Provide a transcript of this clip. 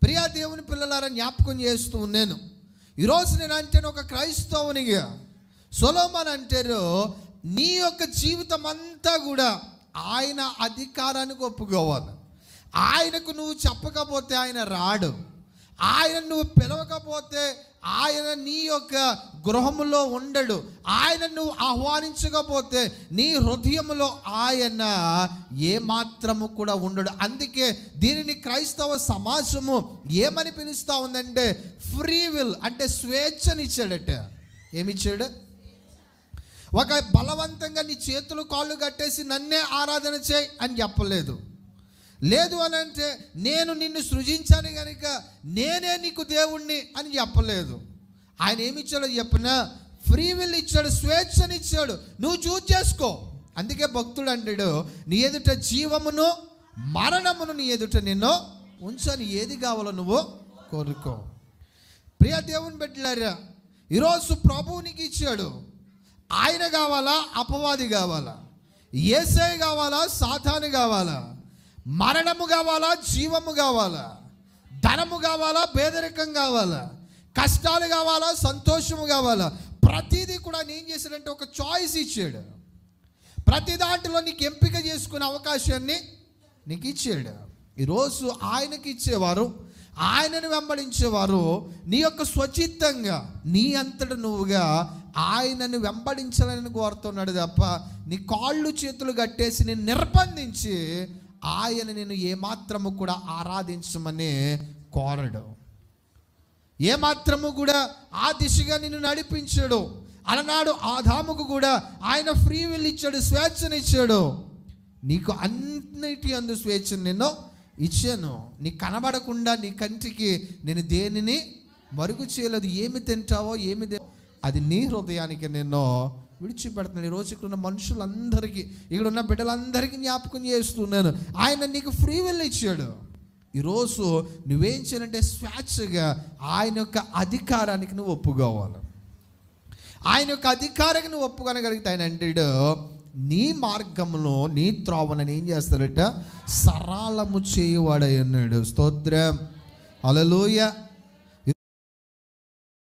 ప్రియా దేవుని పిల్లలారా, జ్ఞాపకం చేస్తూ ఉన్నాను. ఈరోజు నేను అంటాను, ఒక క్రైస్తవునిగా సొలొమోను అంటారు, నీ యొక్క జీవితం అంతా కూడా ఆయన అధికారానికి ఒప్పుకోవాలి. ఆయనకు నువ్వు చెప్పకపోతే ఆయన రాడు. ఆయన నువ్వు పిలవకపోతే ఆయన నీ యొక్క గృహములో ఉండడు. ఆయన నువ్వు ఆహ్వానించకపోతే నీ హృదయంలో ఆయన ఏమాత్రము కూడా ఉండడు. అందుకే దీనిని క్రైస్తవ సమాజము ఏమని పిలుస్తూ ఉందంటే ఫ్రీ విల్, అంటే స్వేచ్ఛనిచ్చాడట. ఏమిచ్చాడు? ఒక బలవంతంగా నీ చేతులు కాళ్ళు కట్టేసి నన్నే ఆరాధన చేయి అని చెప్పలేదు. లేదు అని అంటే నేను నిన్ను సృజించాను కనుక నేనే నీకు దేవుణ్ణి అని చెప్పలేదు. ఆయన ఏమిచ్చాడో చెప్పిన ఫ్రీ విల్ ఇచ్చాడు, స్వేచ్ఛనిచ్చాడు. నువ్వు చూజ్ చేసుకో. అందుకే భక్తుడు అంటాడు, నీ ఎదుట జీవమును మరణమును నీ ఎదుట నిన్ను ఉంచని, ఏది కావాలో నువ్వు కోరుకో. ప్రియ దేవుని బిడ్డలారా, ఈరోజు ప్రభువు నీకు ఇచ్చాడు. ఆయన కావాలా, అపవాది కావాలా? యేసయ్య కావాలా, సాతాను కావాలా? మరణము కావాలా, జీవము కావాలా? ధనము కావాలా, పేదరికం కావాలా? కష్టాలు కావాలా, సంతోషము కావాలా? ప్రతిదీ కూడా నేను చేశాడంటే ఒక చాయిస్ ఇచ్చాడు. ప్రతి దాంట్లో నీకు ఎంపిక చేసుకునే అవకాశాన్ని నీకు ఇచ్చాడు. ఈరోజు ఆయనకి ఇచ్చేవారు, ఆయనను వెంబడించేవారు నీ యొక్క స్వచిత్తంగా నీ అంతట నువ్వుగా ఆయనను వెంబడించాలని కోరుతున్నాడు తప్ప నీ కాళ్ళు చేతులు కట్టేసి నేను నిర్బంధించి ఆయన నేను ఏమాత్రము కూడా ఆరాధించమని కోరడు. ఏమాత్రము కూడా ఆ దిశగా నిన్ను నడిపించాడు. అలనాడు ఆదాముకు కూడా ఆయన ఫ్రీ విల్ ఇచ్చాడు, స్వేచ్ఛనిచ్చాడు. నీకు అన్నిటి అందు స్వేచ్ఛను నేను ఇచ్చాను. నీకు కనబడకుండా నీ కంటికి నేను దేనిని మరుగు చేయలేదు. ఏమి తింటావో ఏమి అది నీ హృదయానికి నేను విడిచిపెడుతున్నాను. ఈరోజు ఇక్కడ ఉన్న మనుషులందరికీ, ఇక్కడ ఉన్న బిడ్డలందరికీ జ్ఞాపకం చేస్తున్నాను, ఆయన నీకు ఫ్రీ విల్ ఇచ్చాడు. ఈరోజు నువ్వేం చేయాలంటే స్వేచ్ఛగా ఆయన యొక్క అధికారానికి నువ్వు ఒప్పుకోవాలి. ఆయన యొక్క అధికారానికి నువ్వు ఒప్పుకోనగలిగితే ఆయన అంటాడు, నీ మార్గంలో నీ త్రోవనని ఏం చేస్తాడట, సరళము చేయువాడై ఉన్నాడు. స్తోత్రం, హల్లెలూయా.